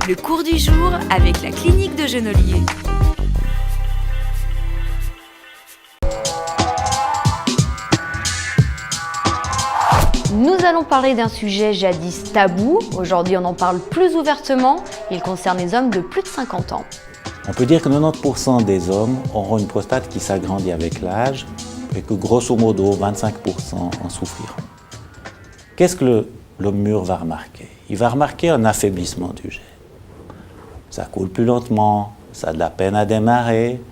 Le cours du jour avec la clinique de Genolier. Nous allons parler d'un sujet jadis tabou. Aujourd'hui, on en parle plus ouvertement. Il concerne les hommes de plus de 50 ans. On peut dire que 90% des hommes auront une prostate qui s'agrandit avec l'âge et que grosso modo 25% en souffriront. Qu'est-ce que l'homme mûr va remarquer? Il va remarquer un affaiblissement du jet. Ça coule plus lentement, ça a de la peine à démarrer,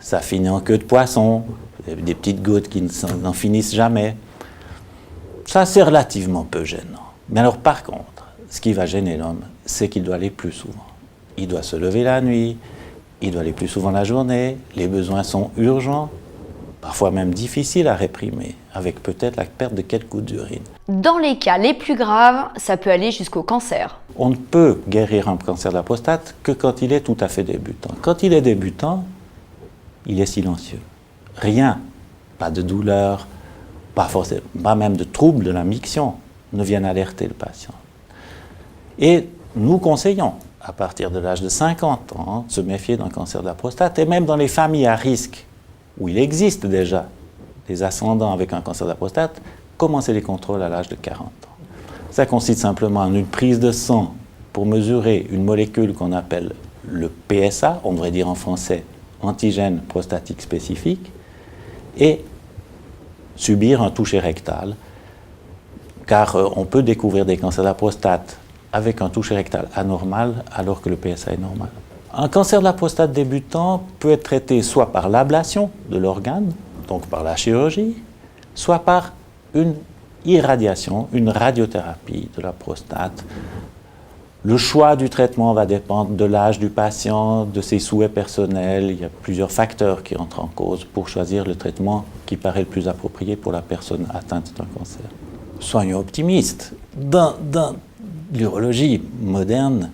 ça finit en queue de poisson, des petites gouttes qui n'en finissent jamais. Ça, c'est relativement peu gênant. Mais alors, par contre, ce qui va gêner l'homme, c'est qu'il doit aller plus souvent. Il doit se lever la nuit, il doit aller plus souvent la journée, les besoins sont urgents, parfois même difficiles à réprimer, avec peut-être la perte de quelques gouttes d'urine. Dans les cas les plus graves, ça peut aller jusqu'au cancer. On ne peut guérir un cancer de la prostate que quand il est tout à fait débutant. Quand il est débutant, il est silencieux. Rien, pas de douleur, pas même de troubles de la miction ne viennent alerter le patient. Et nous conseillons, à partir de l'âge de 50 ans, de se méfier d'un cancer de la prostate, et même dans les familles à risque, où il existe déjà des ascendants avec un cancer de la prostate, commencer les contrôles à l'âge de 40 ans. Ça consiste simplement en une prise de sang pour mesurer une molécule qu'on appelle le PSA, on devrait dire en français antigène prostatique spécifique, et subir un toucher rectal, car on peut découvrir des cancers de la prostate avec un toucher rectal anormal alors que le PSA est normal. Un cancer de la prostate débutant peut être traité soit par l'ablation de l'organe, donc par la chirurgie, soit par une irradiation, une radiothérapie de la prostate. Le choix du traitement va dépendre de l'âge du patient, de ses souhaits personnels. Il y a plusieurs facteurs qui entrent en cause pour choisir le traitement qui paraît le plus approprié pour la personne atteinte d'un cancer. Soyons optimistes. Dans l'urologie moderne,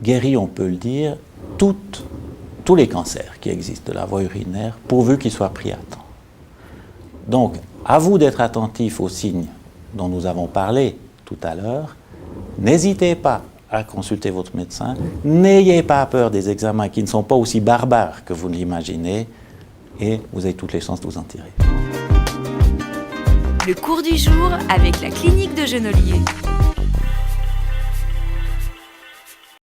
guérit, on peut le dire, tous les cancers qui existent de la voie urinaire, pourvu qu'ils soient pris à temps. Donc, à vous d'être attentifs aux signes dont nous avons parlé tout à l'heure. N'hésitez pas à consulter votre médecin. N'ayez pas peur des examens qui ne sont pas aussi barbares que vous ne l'imaginez et vous avez toutes les chances de vous en tirer. Le cours du jour avec la clinique de Genolier.